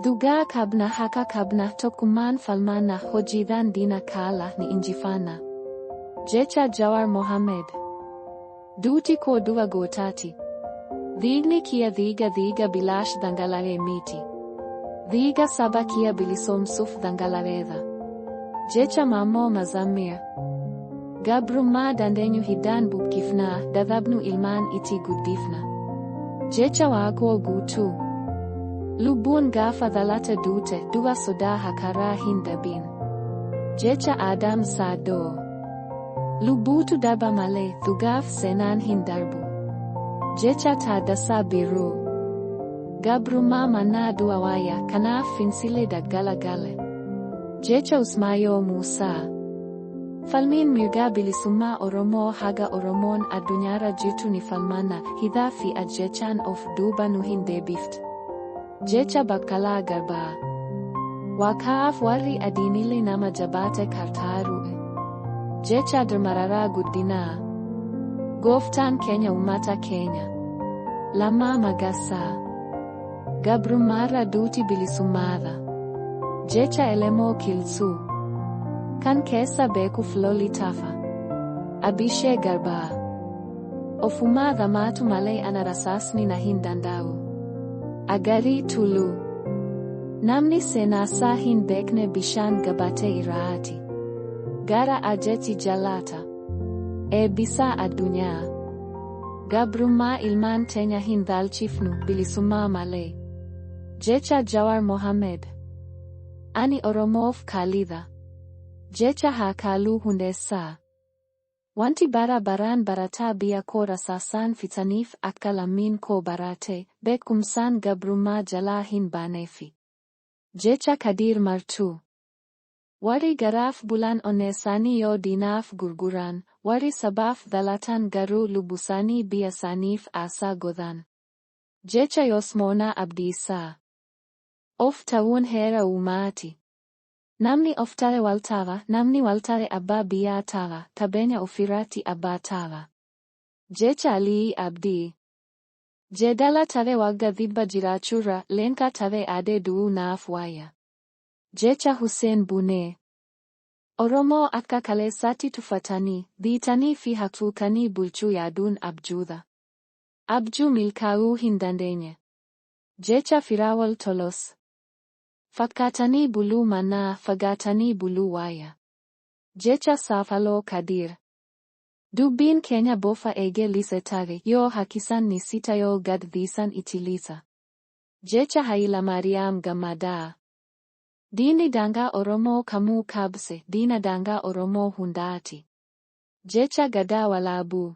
Dugaa kabna haka kabna tokkummaan falmana hojiidhaan diina kaala ni injifana. Jecha Jawar Mohammed. Duuti koo du'a gootaati. Dhiigni kiyya dhiiga bilaash dhangala'ee miti. Dhiiga saba kiyya bilisoomsuuf dhangalaa'eedha. Jecha Maammoo Mazammir. Gabrummaa dandeenyu hiddaan buqqifnaa, dadhabnu ilmaan itti guddifna. Jecha Waaqoo guutuu. Lubbuun gaafa dhalate duute du'a sodaa hakaraa hin dhabin. Jecha Adam Saadoo. Lubbuutu darba malee dhugaaf seenaan hin darbu. Jecha Taaddasaa Birruu. Gabrummaa mannaa du'a waaya kanaaf fincilee daggalagale. Jecha Usmaayoo Muusaa. Falmiin mirgaa bilisummaa Oromoo haga Oromoon addunyaarra jirtu ni falmana hidhaa fi ajjechaan of duuba nu hin deebiftu. Jecha Baqqalaa Garbaa. Waaqaaf warri adiinillee nama jabaate kartaaru. Jecha Mararaa Guddinaa. Gooftaan keenya uummata keenya. Lammaa Magarsaa. Gabrummaarra duuti bilisummaadha. Jecha Elemoo Kilsuu. Kan keessa beekuuf loli tafa. Abishee Garbaa. Ofumaa dhamaatu malee ana rasaasni na hin danda'u. Agarii Tuluu. Namni seenaasaa hin beekne bishaan gabatee irraati. Gara ajeeti jalaata. Eebbisaa addunyaa. Gabrummaa ilmaan teenya hin dhaalchifnu bilisummaa malee. Jecha Jawar Mohammed. Ani Oromoof kaalidha. Jecha Haakaaluu Hundeessaa. Wanti bara baraan barataa biyya koo rasaasaan fixaniif akka lammiin koo barate beekumsaan gabrummaa jalaa hin baaneefi. Jecha Kadiir Martuu. Warri garaaf bulan onneessaanii yoo diinaaf gurguran, warri sabaaf dhalatan garuu lubbusaanii biyya isaaniif aasaa godhan. Jecha Yosmoonaa Abdiisaa. Of ta'uun heera uumaati. Namni of tare wal ta'a, namni wal tare abbaa biyyaa ta'a, tabeenya ofirratti abbaa ta'a. Jecha Alii Abdii. Jeedala tare wagga dhibba jiraachuurra leenka tare aadee du'uu naaf waaya. Jecha Hussein Bunee. Oromoo akka kaleessaatti tuffatanii, dhiitanii fi hatuutanii bulchuu yaaduun abjuudha. Abjuu milkaa'uu hin dandeenye. Jecha Firaawol Tolos. Fakkaatanii buluu manaa, fagaatanii buluu waaya. Jecha Saafaloo Kadiir. Dubbiin keenya bofa eegee lisetare yoo hakisan ni sita yoo gad dhiisan itilisa. Jecha Hayilamaariyaam Gammadaa. Diinni daangaa Oromoo kamuu kabse, diina daangaa Oromoo hundaati. Jecha Gadaa Walaabuu.